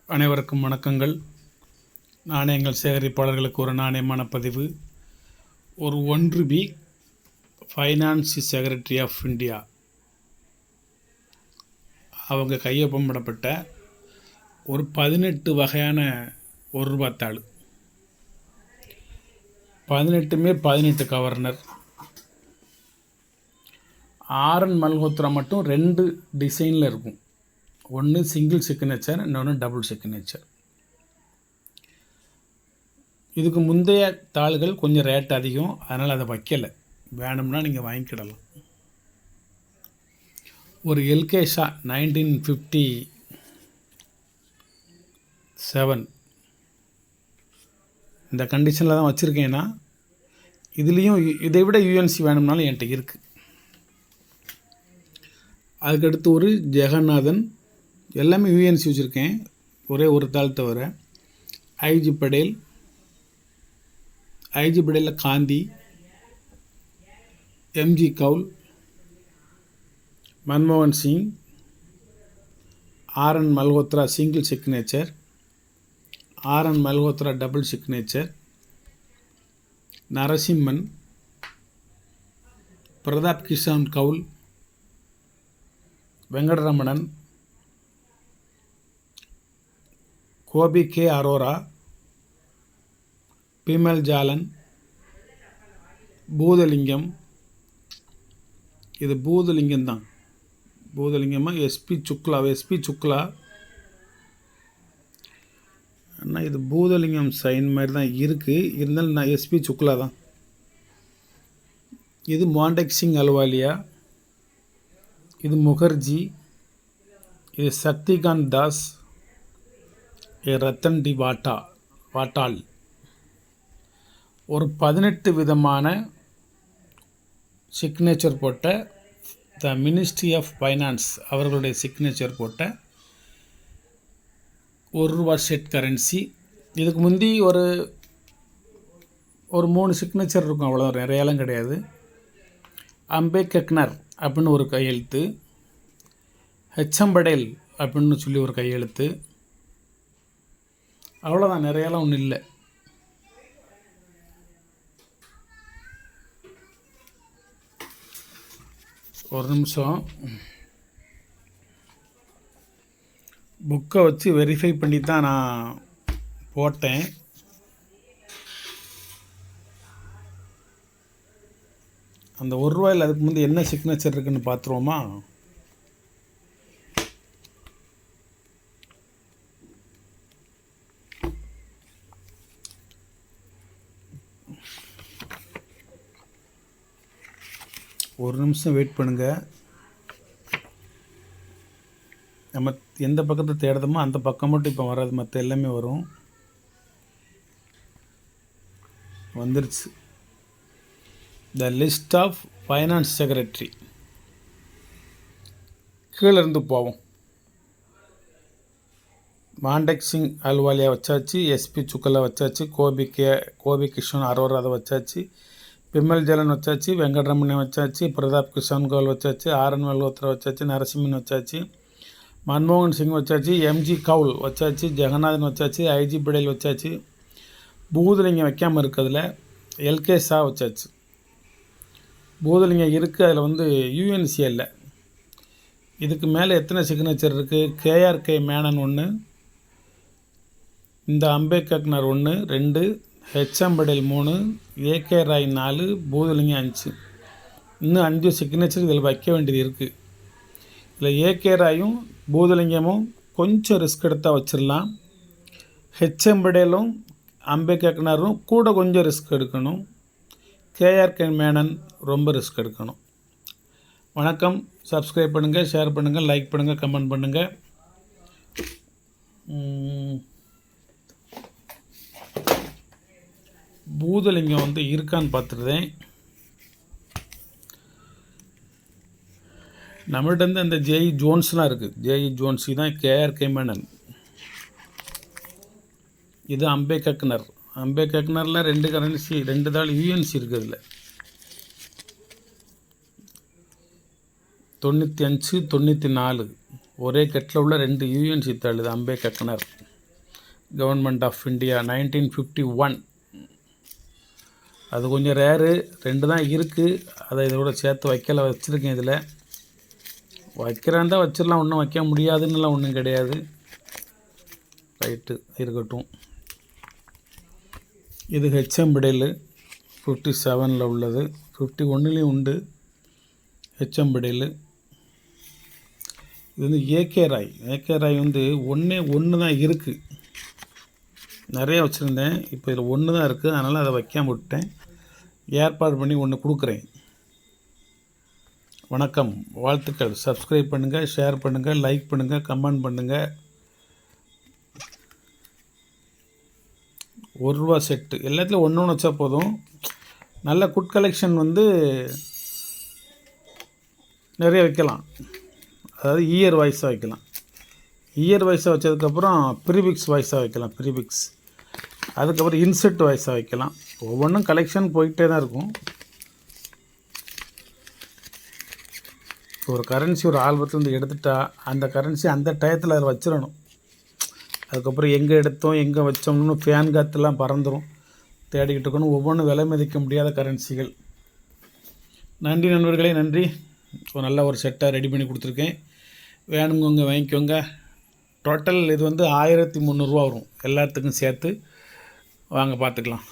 அனைவருக்கும் வணக்கங்கள். நாணயங்கள் சேகரிப்பாளர்களுக்கு ஒரு நாணயமான பதிவு. ஒரு 1 ஃபைனான்ஸ் செக்ரட்டரி ஆஃப் இந்தியா அவங்க கையொப்பமிடப்பட்ட ஒரு 18 வகையான ₹1 தாள். 18மே 18 கவர்னர். ஆர்என் மல்ஹோத்ரா மட்டும் 2 டிசைனில் இருக்கும். ஒன்று சிங்கிள் சிக்னேச்சர், இன்னொன்று டபுள் சிக்னேச்சர். இதுக்கு முந்தைய தாள்கள் கொஞ்சம் ரேட் அதிகம், அதனால் அதை வைக்கலை. வேணும்னா நீங்கள் வாங்கிக்கிடலாம். ஒரு எல்கே ஷா 1957 இந்த கண்டிஷனில் தான் வச்சுருக்கேன்னா, இதுலேயும் இதை விட யூஎன்சி வேணும்னாலும் என்கிட்ட இருக்குது. அதுக்கடுத்து ஒரு ஜெகநாதன், எல்லாமே யூஎன்சி வச்சுருக்கேன், ஒரே ஒரு தாள் தவிர. ஐஜி படேலில் காந்தி, எம்ஜி கவுல், மன்மோகன் Singh, RN Malhotra single signature, RN Malhotra double signature, Narasimhan, Pratap Kishan Kaul, Venkataramanan, Gopi K Arora, Bimal Jalan, Bhoothalingam. இது பூதலிங்கம் தான். பூதலிங்கமாக எஸ்பி சுக்லா. ஆனால் இது பூதலிங்கம் சைன் மாதிரி தான் இருக்குது, இருந்தாலும் நான் எஸ்பி சுக்லா தான். இது மாண்டெக் சிங் அலுவாலியா, இது முகர்ஜி, இது சக்திகாந்த் தாஸ், இது ரத்தன் டி வாட்டால். ஒரு 18 விதமான சிக்னேச்சர் போட்ட த மினிஸ்ட்ரி ஆஃப் ஃபைனான்ஸ் அவர்களுடைய சிக்னேச்சர் போட்ட ₹1 செட் கரன்சி. இதுக்கு முந்தி ஒரு 3 சிக்னேச்சர் இருக்கும், அவ்வளோதான், நிறையாலாம் கிடையாது. அம்பேத்கர் அப்படின்னு ஒரு கையெழுத்து, ஹெச்எம் படேல் அப்படின்னு சொல்லி ஒரு கையெழுத்து, அவ்வளோதான், நிறையாலாம் ஒன்றும் இல்லை. ஒரு நிமிஷம், புக்கை வச்சு வெரிஃபை பண்ணி தான் நான் போட்டேன். அந்த ₹1 அதுக்கு முந்தைய என்ன சிக்னேச்சர் இருக்குன்னு பார்த்துருவோமா? ஒரு நிமிஷம் வெயிட் பண்ணுங்கள். நம்ம எந்த பக்கத்தை தேடுதமோ அந்த பக்கம் மட்டும் இப்போ வராது, மற்ற எல்லாமே வரும். வந்துருச்சு. The list of finance secretary. கீழே இருந்து போவோம். மாண்டெக் சிங் அலுவாலியா வச்சாச்சு, எஸ்பி சுக்கலா வச்சாச்சு, கோபி கிஷன் அரோரா அதை வச்சாச்சு, பிமல் ஜாலன் வச்சாச்சு, வெங்கடரமணன் வச்சாச்சு, பிரதாப் கிஷன் கவுல் வச்சாச்சு, ஆர்என் மல்ஹோத்ரா வச்சாச்சு, நரசிம்மன் வச்சாச்சு, மன்மோகன் சிங் வச்சாச்சு, எம்ஜி கவுல் வச்சாச்சு, ஜெகநாதன் வச்சாச்சு, ஐஜி படேல் வச்சாச்சு. பூதலிங்கம் வைக்காமல் இருக்கிறதுல எல்கே ஷா வச்சாச்சு. பூதலிங்கம் இருக்குது, அதில் யூஎன்சி இல்லை. இதுக்கு மேலே எத்தனை சிக்னேச்சர் இருக்குது? கேஆர்கே மேனன் 1, இந்த அம்பேத்கர் 1, 2, ஹெச்எம் படேல் 3, ஏகே ராய் 4, பூதலிங்கம் 5. இன்னும் 5 சிக்னேச்சர் இதில் வைக்க வேண்டியது இருக்குது. இதில் ஏகே ராயும் பூதலிங்கமும் கொஞ்சம் ரிஸ்க் எடுத்தால் வச்சிடலாம். ஹெச்எம் படேலும் அம்பேத்கரும் கூட கொஞ்சம் ரிஸ்க் எடுக்கணும். கேஆர்கே மேனன் ரொம்ப ரிஸ்க் எடுக்கணும். வணக்கம். சப்ஸ்கிரைப் பண்ணுங்கள், ஷேர் பண்ணுங்கள், லைக் பண்ணுங்கள், கமெண்ட் பண்ணுங்கள். பூதலிங்கம் இருக்கான்னு பார்த்துருந்தேன். நம்மள்கிட்ட அந்த ஜேஇ ஜோன்ஸ்லாம் இருக்குது. ஜேஇ ஜோன்ஸ் தான் கேஆர்கே மேனன். இது அம்பேத்கர். அம்பேத்கரில் 2 கரன்சி, 2 தாள் யூஎன்சி இருக்குது. இதில் 95, 94 ஒரே கட்டில் உள்ள 2 யூஎன்சி தாள். இது அம்பேத்கர். Government of India 1951. அது கொஞ்சம் ரேரு, 2 தான் இருக்குது. அதை இதோட சேர்த்து வச்சுருக்கேன். இதில் வைக்கிறான் தான் வச்சிடலாம், ஒன்றும் வைக்க முடியாதுன்னுலாம் ஒன்றும் கிடையாது. ரைட்டு இருக்கட்டும். இது ஹெச்எம் பிடேலு 57 உள்ளது, 51லேயும் உண்டு ஹெச்எம் பிடேலு. இது வந்து ஏகே ராய் வந்து ஒன்று தான் இருக்குது. நிறைய வச்சுருந்தேன், இப்போ இதில் ஒன்று தான் இருக்குது. அதனால் அதை வைக்காம விட்டேன். ஏற்பாடு பண்ணி ஒன்று கொடுக்குறேன். வணக்கம், வாழ்த்துக்கள். சப்ஸ்கிரைப் பண்ணுங்கள், ஷேர் பண்ணுங்கள், லைக் பண்ணுங்கள், கமெண்ட் பண்ணுங்கள். ₹1 செட்டு எல்லாத்துலேயும் ஒன்று வச்சா போதும். நல்ல குட் கலெக்ஷன் வந்து நிறைய வைக்கலாம். அதாவது இயர் வாய்ஸாக வைக்கலாம். இயர் வாய்ஸாக வச்சதுக்கப்புறம் ப்ரீபிக்ஸ் வாய்ஸாக வைக்கலாம். ப்ரீபிக்ஸ் அதுக்கப்புறம் இன்செட் வாய்ஸாக வைக்கலாம். ஒவ்வொன்றும் கலெக்ஷன் போயிட்டே தான் இருக்கும். ஒரு கரன்சி ஒரு ஆல்பத்துலேருந்து எடுத்துட்டா அந்த கரன்சி அந்த டயத்தில் அதில் வச்சிடணும். அதுக்கப்புறம் எங்கே எடுத்தோம் எங்கே வச்சோம்னு ஃபேன் காற்றுலாம் பறந்துடும், தேடிக்கிட்டு இருக்கணும். ஒவ்வொன்றும் விலை மதிக்க முடியாத கரன்சிகள். நன்றி நண்பர்களே, நன்றி. நல்ல ஒரு செட்டாக ரெடி பண்ணி கொடுத்துருக்கேன். வேணுங்கவங்க வாங்கிக்கோங்க. டோட்டல் இது வந்து 1300 வரும் எல்லாத்துக்கும் சேர்த்து. வாங்க பார்த்துக்கலாம்.